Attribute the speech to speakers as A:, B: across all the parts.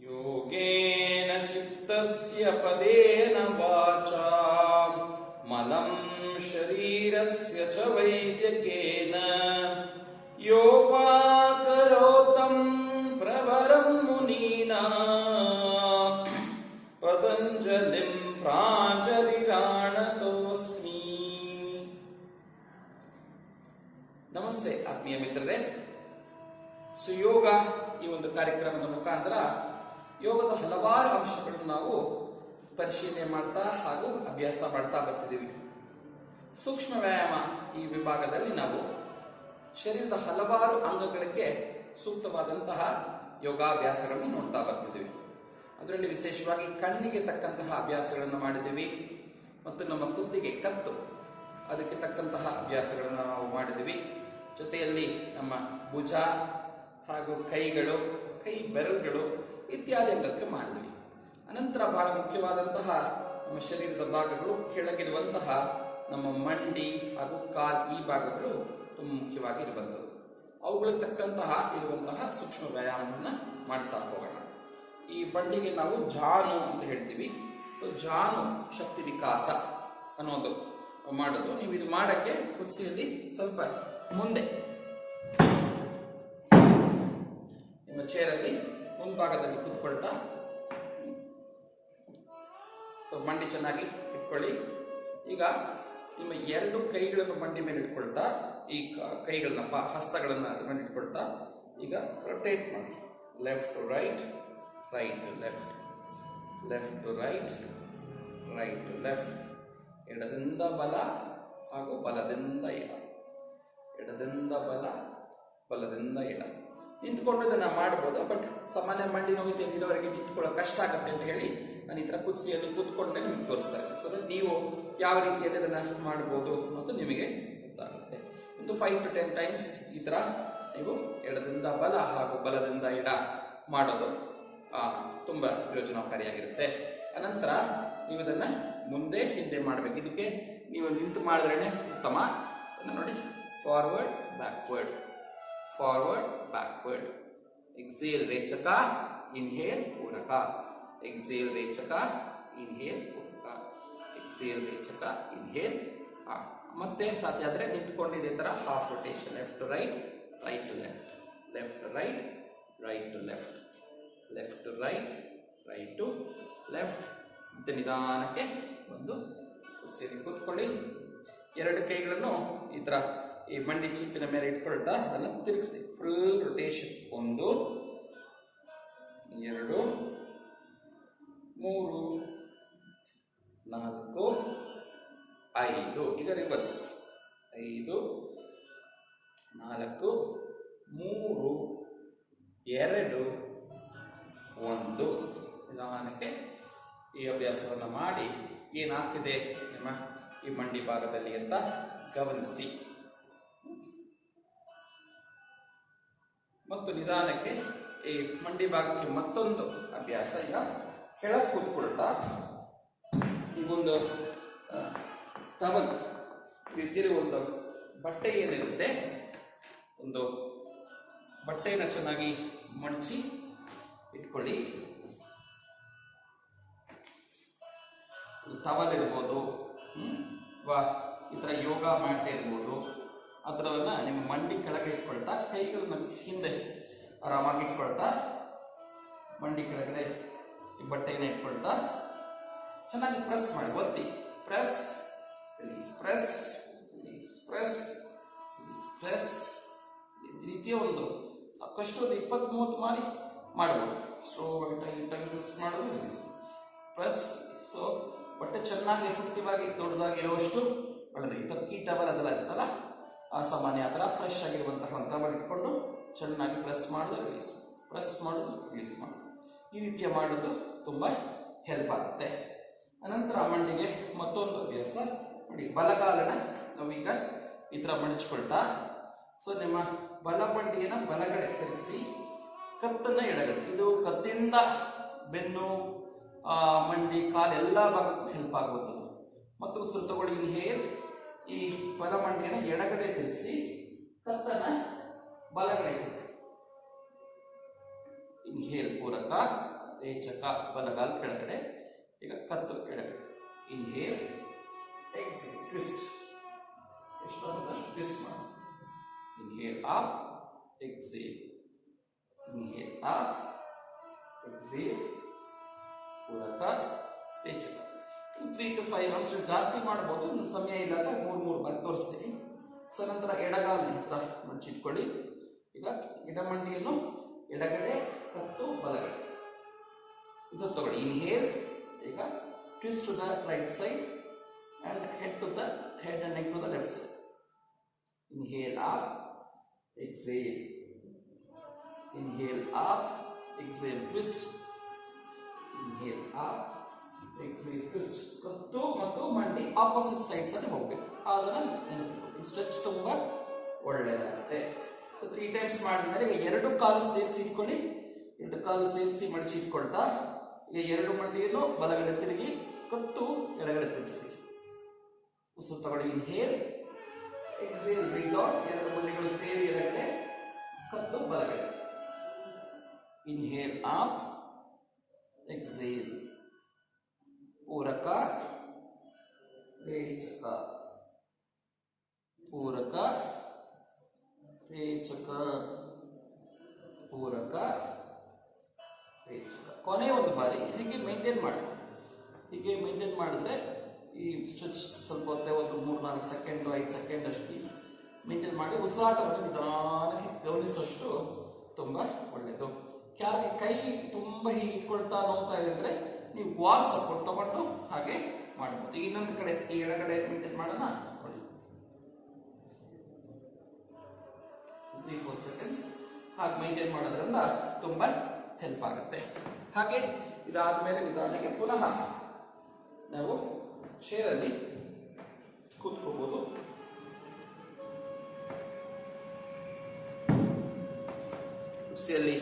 A: ಯೋಗೇನ ಚಿತ್ತಸ್ಯ ಪದೇನ ವಾಚಾ ಮಲಂ ಶರೀರಸ್ಯ ಚ ವೈದ್ಯಕೇನ ಯೋಪಾಕರೋತಂ ಪ್ರವರಂ ಮುನೀನಾಂ ಪತಂಜಲಿಂ ಪ್ರಾಂಜಲಿರಾಣತೋಸ್ಮಿ. ನಮಸ್ತೆ ಆತ್ಮೀಯ ಮಿತ್ರರೇ. ಸುಯೋಗ ಈ ಒಂದು ಕಾರ್ಯಕ್ರಮದ ಮುಖಾಂತರ ಯೋಗದ ಹಲವಾರು ಅಂಶಗಳನ್ನು ನಾವು ಪರಿಶೀಲನೆ ಮಾಡ್ತಾ ಹಾಗೂ ಅಭ್ಯಾಸ ಮಾಡ್ತಾ ಬರ್ತಿದ್ದೀವಿ. ಸೂಕ್ಷ್ಮ ವ್ಯಾಯಾಮ ಈ ವಿಭಾಗದಲ್ಲಿ ನಾವು ಶರೀರದ ಹಲವಾರು ಅಂಗಗಳಿಗೆ ಸೂಕ್ತವಾದಂತಹ ಯೋಗಾಭ್ಯಾಸಗಳನ್ನು ನೋಡ್ತಾ ಬರ್ತಿದ್ದೀವಿ. ಅದರಲ್ಲಿ ವಿಶೇಷವಾಗಿ ಕಣ್ಣಿಗೆ ತಕ್ಕಂತಹ ಅಭ್ಯಾಸಗಳನ್ನು ಮಾಡಿದ್ದೀವಿ ಮತ್ತು ನಮ್ಮ ಕುತ್ತಿಗೆ ಕತ್ತು ಅದಕ್ಕೆ ತಕ್ಕಂತಹ ಅಭ್ಯಾಸಗಳನ್ನು ನಾವು ಮಾಡಿದ್ದೀವಿ. ಜೊತೆಯಲ್ಲಿ ನಮ್ಮ ಭುಜ ಹಾಗೂ ಕೈಗಳು, ಕೈ ಬೆರಳುಗಳು ಇತ್ಯಾದಿ ಅಂಗಕ್ಕೆ ಮಾಡಿದ್ವಿ. ಅನಂತರ ಬಹಳ ಮುಖ್ಯವಾದಂತಹ ನಮ್ಮ ಶರೀರದ ಭಾಗಗಳು, ಕೆಳಗಿರುವಂತಹ ನಮ್ಮ ಮಂಡಿ ಹಾಗೂ ಕಾಲ್, ಈ ಭಾಗಗಳು ತುಂಬ ಮುಖ್ಯವಾಗಿರುವಂಥದ್ದು. ಅವುಗಳಿಗೆ ತಕ್ಕಂತಹ ಇರುವಂತಹ ಸೂಕ್ಷ್ಮ ವ್ಯಾಯಾಮವನ್ನು ಮಾಡ್ತಾ ಹೋಗೋಣ. ಈ ಬಂಡಿಗೆ ನಾವು ಜಾನು ಅಂತ ಹೇಳ್ತೀವಿ. ಸೊ ಜಾನು ಶಕ್ತಿ ವಿಕಾಸ ಅನ್ನೋದು ಮಾಡೋದು. ನೀವು ಇದು ಮಾಡಕ್ಕೆ ಕುರ್ಚಿಯಲ್ಲಿ ಸ್ವಲ್ಪ ಮುಂದೆ ನಿಮ್ಮ ಚೇರಲ್ಲಿ ಮುಂಭಾಗದಲ್ಲಿ ಕೂತ್ಕೊಳ್ತಾ, ಸೊ ಮಂಡಿ ಚೆನ್ನಾಗಿ ಇಟ್ಕೊಳ್ಳಿ. ಈಗ ನಿಮ್ಮ ಎರಡು ಕೈಗಳನ್ನು ಮಂಡಿ ಮೇಲೆ ಇಟ್ಕೊಳ್ತಾ, ಈ ಕೈಗಳನ್ನ ಹಸ್ತಗಳನ್ನ ಅದ್ರ ಮೇಲೆ ಇಟ್ಕೊಳ್ತಾ ಈಗ ರೊಟೇಟ್ ಮಾಡಿ. Left to right, right to left, left to right, right to left. ಎಡದಿಂದ ಬಲ ಹಾಗೂ ಬಲದಿಂದ ಎಡ, ಎಡದಿಂದ ಬಲ, ಬಲದಿಂದ ಎಡ. ನಿಂತ್ಕೊಂಡು ಇದನ್ನ ಮಾಡ್ಬೋದು. ಬಟ್ ಸಾಮಾನ್ಯ ಮಂಡಿ ನೋವಿಗೆ ಇಲ್ಲಿವರೆಗೆ ನಿಂತ್ಕೊಳ್ಳೋಕೆ ಕಷ್ಟ ಆಗುತ್ತೆ ಅಂತ ಹೇಳಿ ನಾನು ಈ ಥರ ಕುರ್ಚಿಯಲ್ಲಿ ಕೂತ್ಕೊಂಡೆ ನಿಮ್ಗೆ ತೋರಿಸ್ತಾ ಇದ್ದೀನಿ. ಸೊ ನೀವು ಯಾವ ರೀತಿಯಲ್ಲಿ ಅದನ್ನು ಮಾಡ್ಬೋದು ಅನ್ನೋದು ನಿಮಗೆ ಗೊತ್ತಾಗುತ್ತೆ. ಒಂದು 5 to 10 ಟೈಮ್ಸ್ ಈ ಥರ ನೀವು ಎಡದಿಂದ ಬಲ ಹಾಗೂ ಬಲದಿಂದ ಎಡ ಮಾಡೋದು ತುಂಬ ಪ್ರಯೋಜನಕಾರಿಯಾಗಿರುತ್ತೆ. ಅನಂತರ ನೀವು ಇದನ್ನು ಮುಂದೆ ಹಿಂದೆ ಮಾಡಬೇಕು. ಇದಕ್ಕೆ ನೀವು ನಿಂತು ಮಾಡಿದ್ರೇ ಉತ್ತಮ. ನೋಡಿ, forward backward, forward backward. Exhale ರೇಚಕ, ಇನ್ಹೇಲ್ ಪೂರಕ, ಎಕ್ಸೇಲ್ ರೇಚಕ, ಇನ್ಹೇಲ್ ಪೂರಕ, ಎಕ್ಸೇಲ್ ರೇಚಕ, ಇನ್ಹೇಲ್. ಮತ್ತೆ ಸಾಧ್ಯ ಆದರೆ ನಿಂತ್ಕೊಂಡು ಇದೇ ಥರ half rotation. Left to right, right to left, left to right, right to left, left to right, right to left. ಮತ್ತೆ ನಿಧಾನಕ್ಕೆ ಒಂದು ಸೇರಿ ಕೂತ್ಕೊಳ್ಳಿ. ಎರಡು ಕೈಗಳನ್ನು ಈ ಥರ ಈ ಮಂಡಿ ಚಿಪ್ಪಿನ ಮೇಲೆ ಇಟ್ಕೊಳ್ತಾ ಅದನ್ನು ತಿರುಗಿಸಿ. Full rotation. 1 2 3 4 5. ಈಗ ರಿವರ್ಸ್. 5 4 3 2 1. ನಿಧಾನಕ್ಕೆ ಈ ಅಭ್ಯಾಸವನ್ನು ಮಾಡಿ ಏನಾಗ್ತಿದೆ ನಿಮ್ಮ ಈ ಮಂಡಿ ಭಾಗದಲ್ಲಿ ಅಂತ ಗಮನಿಸಿ. ಮತ್ತು ನಿಧಾನಕ್ಕೆ ಈ ಮಂಡಿ ಭಾಗಕ್ಕೆ ಮತ್ತೊಂದು ಅಭ್ಯಾಸ. ಈಗ ಕೆಳಗೆ ಕೂತ್ಕೊಳ್ತಾ ಈಗೊಂದು ಟವಲ್ ರೀತಿಯಲ್ಲಿ ಒಂದು ಬಟ್ಟೆ ಏನಿರುತ್ತೆ, ಒಂದು ಬಟ್ಟೆಯನ್ನು ಚೆನ್ನಾಗಿ ಮಡಚಿ ಇಟ್ಕೊಳ್ಳಿ. ಟವಲ್ ಇರ್ಬೋದು ಅಥವಾ ಈ ಥರ ಯೋಗ ಮ್ಯಾಟ್ ಇರ್ಬೋದು. ಆ ಥರವನ್ನ ನಿಮ್ಮ ಮಂಡಿ ಕೆಳಗೆ ಇಟ್ಕೊಳ್ತಾ, ಕೈಗಳನ್ನ ಹಿಂದೆ ಆರಾಮಾಗಿ ಇಟ್ಕೊಳ್ತಾ, ಮಂಡಿ ಕೆಳಗಡೆ ಈ ಬಟ್ಟೆಯನ್ನು ಇಟ್ಕೊಳ್ತಾ ಚೆನ್ನಾಗಿ ಪ್ರೆಸ್ ಮಾಡಿ. ಒತ್ತಿ, press release, press release, press release, press. ಈ ರೀತಿಯ ಒಂದು ಸಾಕಷ್ಟು ಒಂದು 20-30 ಮಾಡಿ ಮಾಡ್ಬೋದು. ಸ್ಲೋ ಟೈಟಾಗಿ ಪ್ರೆಸ್ ಮಾಡೋದು, ರಿಲೀಸ್, ಪ್ರೆಸ್. ಸೊ ಬಟ್ಟೆ ಚೆನ್ನಾಗಿ ಎಫೆಕ್ಟಿವ್ ಆಗಿ ದೊಡ್ಡದಾಗಿ ಇರುವಷ್ಟು ಒಳ್ಳೆದು. ಈ ಥರ ಕೀ ಟವಲ್ ಅದೆಲ್ಲ ಇರ್ತಲ್ಲ, ಸಾಮಾನ್ಯ ಆ ಥರ ಫ್ರೆಶ್ ಆಗಿರುವಂತಹ ಒಂದು ಟವಲ್ ಇಟ್ಕೊಂಡು ಚೆನ್ನಾಗಿ ಪ್ರೆಸ್ ಮಾಡೋದು, ರಿಲೀಸ್, ಪ್ರೆಸ್ ಮಾಡೋದು, ರಿಲೀಸ್ ಮಾಡೋದು. ಈ ರೀತಿಯ ಮಾಡೋದು ತುಂಬ ಹೆಲ್ಪ್ ಆಗುತ್ತೆ. ಅನಂತರ ಮಂಡಿಗೆ ಮತ್ತೊಂದು ಅಭ್ಯಾಸ ನೋಡಿ. ಬಲಗಾಲನ ನಾವೀಗ ಈ ಥರ ಮಡಚ್ಕೊಳ್ತಾ, ಸೊ ನಿಮ್ಮ ಬಲ ಮಂಡಿಯನ್ನು ಬಲಗಡೆ ತಿರುಗಿಸಿ, ಕತ್ತನ್ನು ಎಡಗಡೆ. ಇದು ಕತ್ತಿಂದ ಬೆನ್ನು, ಮಂಡಿ, ಕಾಲೆಲ್ಲ ಭಾಗಕ್ಕೂ ಹೆಲ್ಪ್ ಆಗುವಂಥದ್ದು. ಮತ್ತು ಉಸಿರು ತಗೊಳ್ಳಿ. ಇನ್ಹೇಲ್, ಈ ಬಲ ಮಂಡಿಯನ್ನು ಎಡಗಡೆ ತಿರುಗಿಸಿ, ಕತ್ತನ್ನು ಬಲಗಡೆ ತಿರುಗಿಸಿ. ಇನ್ಹೇಲ್ ಪೂರಕ, ರೇಚಕ ಬಲಗಾಲ್ ಕೆಳಗಡೆ. ಈಗ ಕತ್ತು ಕೆಳಗಡೆ. Inhale exhale twist. ಎಷ್ಟಾಗುತ್ತಷ್ಟು ಟ್ವಿಸ್ಟ್ ಮಾಡಿ. Inhale up exhale. Inhale up exhale. ಪೂರಕ ರೇಚಕ. 3 to 5 ರೌಂಡ್ಸ್ ಜಾಸ್ತಿ ಮಾಡಬಹುದು. ನನ್ನ ಸಮಯ ಇದ್ದಾಗ 3 ಬಾರಿ ತೋರಿಸ್ತೀನಿ. ಸೊ ನಂತರ ಎಡಗಾಲಿನ ಹತ್ರ ಮಡಚಿಟ್ಕೊಳ್ಳಿ. ಈಗ ಎಡಮಂಡಿಯನ್ನು ಎಡಗಡೆ ಕತ್ತು ಬಲಗಡೆ ಇದು ತಗೊಳ್ಳಿ. ಇನ್ಹೇಲ್. ಈಗ twist to the right side and head and neck to the left side. Inhale up exhale. Inhale up exhale twist. Inhale up exhale twist. ಕತ್ತು ಮತ್ತು ಮಂಡಿ ಆಪೋಸಿಟ್ ಸೈಡ್ಸ್ ಅಲ್ಲಿ ಹೋಗ್ಬೇಕು. ಅದನ್ನ ನೆನಪಿಟ್ಕೊಳ್ಳಿ. ಸ್ಟ್ರೆಚ್ ತುಂಬಾ ಒಳ್ಳೆಯದಾಗುತ್ತೆ. ಸೊ 3 ಟೈಮ್ಸ್ ಮಾಡಿದ್ಮೇಲೆ ಈಗ 2 ಕಾಲು ಸೇರಿಸಿ ಇಟ್ಕೊಳ್ಳಿ. 2 ಕಾಲು ಸೇರಿಸಿ ಮಡಚಿ ಇಟ್ಕೊಳ್ತಾ ಈಗ 2 ಮಂಡಿಯನ್ನು ಬಲಗಡೆ ತಿರುಗಿ ಕತ್ತು ಎಡಗಡೆ ತಿರುಗಿಸಿ. ಉಸಿರು ತಗೊಳ್ಳಿ. Inhale exhale breathe out. 2 ಮಂಡಿಗಳು ಸೇರಿ ಎಡಗಡೆ ಕತ್ತು ಬಲಗಡೆ. Inhale up exhale. ಪೂರಕ ರೇಚಕ. ಪೂರಕ ರೇಚಕ. ಪೂರಕ ರೇಚಕ. ಕೊನೆ ಒಂದು ಬಾರಿ ಹೀಗೆ ಮೇಂಟೈನ್ ಮಾಡಿ. ಹೀಗೆ ಮೇಂಟೈನ್ ಮಾಡಿದ್ರೆ ಈ ಸ್ಟ್ರೆಚ್ ಸ್ವಲ್ಪ ಹೊತ್ತೆ ಒಂದು 3-4 ಸೆಕೆಂಡ್ 5 ಸೆಕೆಂಡ್ ಅಷ್ಟು ಪೀಸ್ ಮೇಂಟೈನ್ ಮಾಡಿ ಉಸಿರಾಟವನ್ನು ನಿಧಾನಕ್ಕೆ ಗಮನಿಸುವಷ್ಟು ತುಂಬ ಒಳ್ಳೆಯದು. ಯಾರಿಗೆ ಕೈ ತುಂಬ ಹೀಗೆ ಇಟ್ಕೊಳ್ತಾ ನೋಡ್ತಾ ಇದ್ರೆ ನೀವು ವಾಲ್ ಸಪೋರ್ಟ್ ತಗೊಂಡು ಹಾಗೆ ಮಾಡಬಹುದು. ಇನ್ನೊಂದು ಕಡೆ ಈ ಎಡಗಡೆ ಮೇಂಟೈನ್ ಮಾಡೋಣ. 3-4 ಸೆಕೆಂಡ್ಸ್ ಹಾಗೆ ಮೇಂಟೈನ್ ಮಾಡೋದ್ರಿಂದ ತುಂಬಾ ಹೆಲ್ಪ್ ಆಗುತ್ತೆ. ಹಾಗೆ ಇದಾದ್ಮೇಲೆ ನಿಧಾನಕ್ಕೆ ಪುನಃ ನಾವು ಚೇರಲ್ಲಿ ಕೂತ್ಕೋಬಹುದು. ಕುರ್ಚಿಯಲ್ಲಿ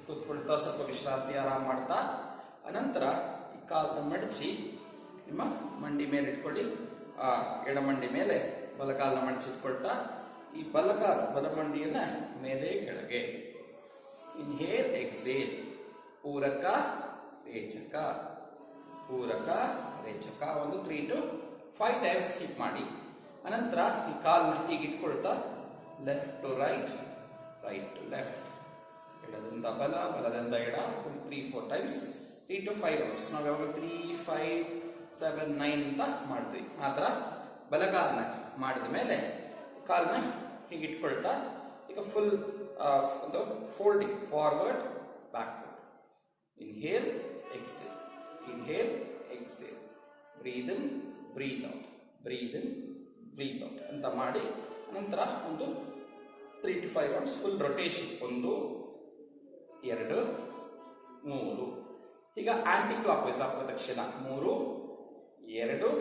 A: ಕೂತ್ಕೊಳ್ತಾ ಸ್ವಲ್ಪ ವಿಶ್ರಾಂತಿ ಆರಾಮ ಮಾಡ್ತಾ ಅನಂತರ ಈ ಕಾಲನ್ನು ಮಡಚಿ ನಿಮ್ಮ ಮಂಡಿ ಮೇಲೆ ಇಟ್ಕೊಳ್ಳಿ. ಆ ಎಡಮಂಡಿ ಮೇಲೆ ಬಲಗಾಲನ್ನ ಮಡಚಿಟ್ಕೊಳ್ತಾ ಈ ಬಲಮಂಡಿಯನ್ನ ಮೇಲೆ ಕೆಳಗೆ. Inhale exhale. ಪೂರಕ ರೇಚಕ. ಪೂರಕ ರೇಚಕ. ಒಂದು 3 to 5 ಟೈಮ್ಸ್ ಸ್ಕಿಪ್ ಮಾಡಿ. ಅನಂತರ ಈ ಕಾಲನ್ನ ಹೀಗೆ ಇಟ್ಕೊಳ್ತಾ left to right, right to left, ಎಡದಿಂದ ಬಲ, ಬಲದಿಂದ ಎಡ. ಒಂದು 3-4 ಟೈಮ್ಸ್ 3 to 5 ರೌಂಡ್ಸ್. ನಾವು ಯಾವಾಗ 3, 5, 7, 9 ಅಂತ ಮಾಡ್ತೀವಿ. ಆ ಥರ ಬಲಗಾಲನ್ನ ಮಾಡಿದ ಮೇಲೆ ಕಾಲನ್ನ ಹೀಗೆ ಇಟ್ಕೊಳ್ತಾ ಈಗ ಫುಲ್ ಒಂದು folding forward backward. Inhale exhale. Inhale exhale. Breathe in breathe out, breathe in breathe out ಅಂತ ಮಾಡಿ ನಂತರ ಒಂದು 3 to 5 ರೌಂಡ್ಸ್ ಫುಲ್ ರೊಟೇಷನ್. 1, 2, 3. ಈಗ ಆಂಟಿ ಕ್ಲಾಕ್ ವೈಸ್ ಅಪ್ರದಕ್ಷಿಣ. 3, 2,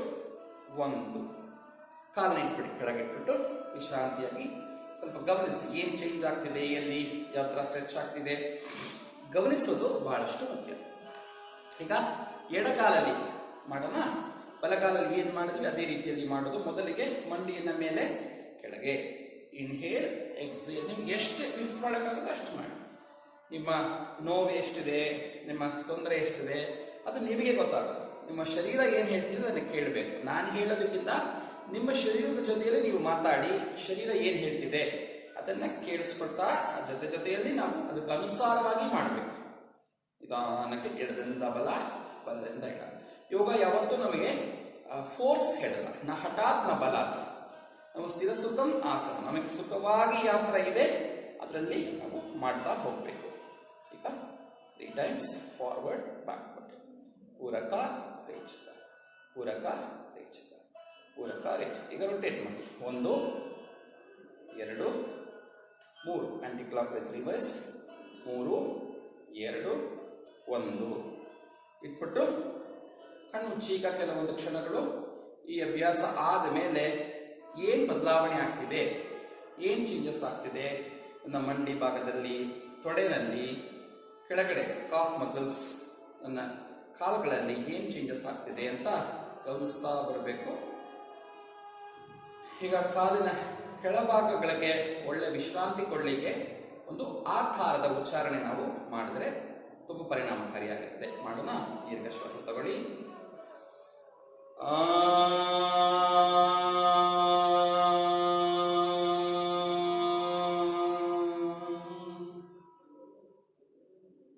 A: 1. ಕಾಲನ್ನ ಇಟ್ಬಿಡಿ. ಕೆಳಗಿಟ್ಬಿಟ್ಟು ವಿಶ್ರಾಂತಿಯಾಗಿ ಸ್ವಲ್ಪ ಗಮನಿಸಿ ಏನು ಚೇಂಜ್ ಆಗ್ತಿದೆ, ಎಲ್ಲಿ ಯಾವ ಥರ ಸ್ಟ್ರೆಚ್ ಆಗ್ತಿದೆ ಗಮನಿಸೋದು ಬಹಳಷ್ಟು ಮುಖ್ಯ. ಈಗ ಎಡಗಾಲಲ್ಲಿ ಮಾಡೋಣ. ಬಲಗಾಲಲ್ಲಿ ಏನು ಮಾಡಿದ್ವಿ ಅದೇ ರೀತಿಯಲ್ಲಿ ಮಾಡೋದು. ಮೊದಲಿಗೆ ಮಂಡಿಯನ್ನ ಮೇಲೆ ಕೆಳಗೆ. Inhale exhale. ನಿಮ್ಗೆ ಎಷ್ಟು ಲಿಫ್ಟ್ ಮಾಡೋಕ್ಕಾಗುತ್ತೆ ಅಷ್ಟು ಮಾಡಿ. ನಿಮ್ಮ ನೋವು ಎಷ್ಟಿದೆ, ನಿಮ್ಮ ತೊಂದರೆ ಎಷ್ಟಿದೆ ಅದು ನಿಮಗೆ ಗೊತ್ತಾಗುತ್ತೆ. ನಿಮ್ಮ ಶರೀರ ಏನು ಹೇಳ್ತಿದೆ ಅದನ್ನು ಕೇಳಬೇಕು. ನಾನು ಹೇಳೋದಕ್ಕಿಂತ ನಿಮ್ಮ ಶರೀರದ ಜೊತೆಯಲ್ಲಿ ನೀವು ಮಾತಾಡಿ ಶರೀರ ಏನು ಹೇಳ್ತಿದೆ ಅದನ್ನ ಕೇಳಿಸ್ಕೊಳ್ತಾ ಜೊತೆಯಲ್ಲಿ ನಾವು ಅದಕ್ಕೆ ಅನುಸಾರವಾಗಿ ಮಾಡಬೇಕು. ನಿಧಾನಕ್ಕೆ ಎಡದಿಂದ ಬಲ, ಬಲದಿಂದ ಎಡ. ಯೋಗ ಯಾವತ್ತೂ ನಮಗೆ ಫೋರ್ಸ್ ಹೇಳಲ್ಲ. ಹಠಾತ್ ನ ಬಲ ಅಂತ. ನಾವು ಸ್ಥಿರ ಸುಖಂ ಆಸನ, ನಮಗೆ ಸುಖವಾಗಿ ಯಾವ ಥರ ಇದೆ ಅದರಲ್ಲಿ ನಾವು ಮಾಡ್ತಾ ಹೋಗ್ಬೇಕು. ಈಗ 3 ಟೈಮ್ಸ್ ಫಾರ್ವರ್ಡ್ ಬ್ಯಾಕ್ವರ್ಡ್. ಪೂರಕ ರೇಚಕ. ಪೂರಕ ರೇಚಕ. ಪೂರಕ ರೇಚಕ. ಈಗ ರೊಟೇಟ್ ಮಾಡಿ. 1, 2, 3. Anticlockwise reverse. 3, 2, 1. ಇಟ್ಬಿಟ್ಟು ಕಣ್ಣು ಮುಚ್ಚಿ ಈಗ ಕೆಲವೊಂದು ಕ್ಷಣಗಳು ಈ ಅಭ್ಯಾಸ ಆದ ಮೇಲೆ ಏನು ಬದಲಾವಣೆ ಆಗ್ತಿದೆ, ಏನು ಚೇಂಜಸ್ ಆಗ್ತಿದೆ ನನ್ನ ಮಂಡಿ ಭಾಗದಲ್ಲಿ, ತೊಡೆನಲ್ಲಿ, ಕೆಳಗಡೆ ಕಾಫ್ ಮಸಲ್ಸ್, ನನ್ನ ಕಾಲುಗಳಲ್ಲಿ ಏನು ಚೇಂಜಸ್ ಆಗ್ತಿದೆ ಅಂತ ಗಮನಿಸ್ತಾ ಬರಬೇಕು. ಈಗ ಕಾಲಿನ ಕೆಳಭಾಗಗಳಿಗೆ ಒಳ್ಳೆ ವಿಶ್ರಾಂತಿ ಕೊಡಲಿಕ್ಕೆ ಒಂದು ಆಕಾರದ ಉಚ್ಚಾರಣೆ ನಾವು ಮಾಡಿದ್ರೆ ತುಂಬ ಪರಿಣಾಮಕಾರಿಯಾಗಿರುತ್ತೆ. ಮಾಡೋಣ. ದೀರ್ಘ ಶ್ವಾಸ ತಗೊಳ್ಳಿ.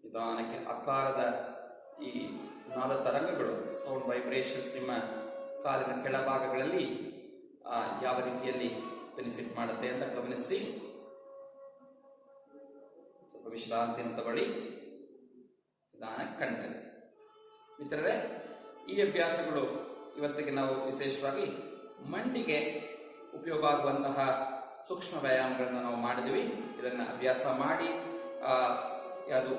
A: ನಿಧಾನಕ್ಕೆ ಆಕಾರದ ಈ ನಾದ ತರಂಗಗಳು, ಸೌಂಡ್ ವೈಬ್ರೇಷನ್ಸ್ ನಿಮ್ಮ ಕಾಲಿನ ಕೆಳಭಾಗಗಳಲ್ಲಿ ಯಾವ ರೀತಿಯಲ್ಲಿ ಬೆನಿಫಿಟ್ ಮಾಡುತ್ತೆ ಅಂತ ಗಮನಿಸಿ. ಸ್ವಲ್ಪ ವಿಶ್ರಾಂತಿಯನ್ನು ತಗೊಳ್ಳಿ. ನಿಧಾನ ಕಣ್ತದೆ. ಮಿತ್ರರೇ, ಈ ಅಭ್ಯಾಸಗಳು ಇವತ್ತಿಗೆ ನಾವು ವಿಶೇಷವಾಗಿ ಮಂಡಿಗೆ ಉಪಯೋಗ ಆಗುವಂತಹ ಸೂಕ್ಷ್ಮ ವ್ಯಾಯಾಮಗಳನ್ನು ನಾವು ಮಾಡಿದ್ವಿ. ಇದನ್ನು ಅಭ್ಯಾಸ ಮಾಡಿ ಯಾರು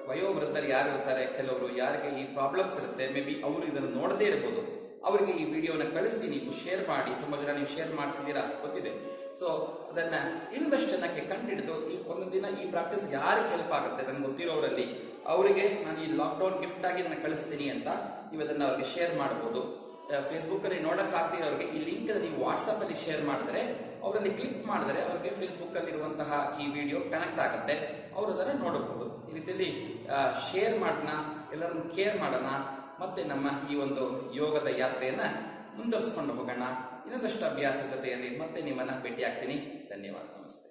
A: ವಯೋವೃದ್ಧರು ಯಾರು ಇರ್ತಾರೆ, ಕೆಲವರು ಯಾರಿಗೆ ಈ ಪ್ರಾಬ್ಲಮ್ಸ್ ಇರುತ್ತೆ, ಮೇ ಬಿ ಅವರು ಇದನ್ನು ನೋಡದೇ ಇರ್ಬೋದು, ಅವರಿಗೆ ಈ ವಿಡಿಯೋನ ಕಳಿಸಿ, ನೀವು ಶೇರ್ ಮಾಡಿ. ತುಂಬ ಜನ ನೀವು ಶೇರ್ ಮಾಡ್ತಿದ್ದೀರಾ ಗೊತ್ತಿದೆ. ಸೊ ಅದನ್ನ ಇನ್ನಷ್ಟು ಜನಕ್ಕೆ ಕಂಡಿಡಿದು ಒಂದೊಂದು ದಿನ ಈ ಪ್ರಾಕ್ಟೀಸ್ ಯಾರಿಗೆ ಹೆಲ್ಪ್ ಆಗುತ್ತೆ ನನಗೆ ಗೊತ್ತಿರೋರಲ್ಲಿ ಅವರಿಗೆ ನಾನು ಈ ಲಾಕ್ಡೌನ್ ಗಿಫ್ಟ್ ಆಗಿ ನಾನು ಕಳಿಸ್ತೀನಿ ಅಂತ ನೀವು ಅದನ್ನು ಅವ್ರಿಗೆ ಶೇರ್ ಮಾಡ್ಬೋದು. ಫೇಸ್ಬುಕ್ಕಲ್ಲಿ ನೋಡೋಕ್ಕಾಗ್ತಿರೋರಿಗೆ ಈ ಲಿಂಕ್ ನೀವು ವಾಟ್ಸಪ್ಪಲ್ಲಿ ಶೇರ್ ಮಾಡಿದ್ರೆ, ಅವರಲ್ಲಿ ಕ್ಲಿಕ್ ಮಾಡಿದ್ರೆ ಅವ್ರಿಗೆ ಫೇಸ್ಬುಕ್ಕಲ್ಲಿರುವಂತಹ ಈ ವಿಡಿಯೋ ಕನೆಕ್ಟ್ ಆಗುತ್ತೆ, ಅವರು ಅದನ್ನು ನೋಡಬಹುದು. ಈ ರೀತಿಯಲ್ಲಿ ಶೇರ್ ಮಾಡೋಣ, ಎಲ್ಲರನ್ನು ಕೇರ್ ಮಾಡೋಣ, ಮತ್ತೆ ನಮ್ಮ ಈ ಒಂದು ಯೋಗದ ಯಾತ್ರೆಯನ್ನು ಮುಂದುವರಿಸಿಕೊಂಡು ಹೋಗೋಣ. ಇನ್ನೊಂದಷ್ಟು ಅಭ್ಯಾಸ ಜೊತೆಯಲ್ಲಿ ಮತ್ತೆ ನಿಮ್ಮನ್ನು ಭೇಟಿ ಆಗ್ತೀನಿ. ಧನ್ಯವಾದ. ನಮಸ್ತೆ.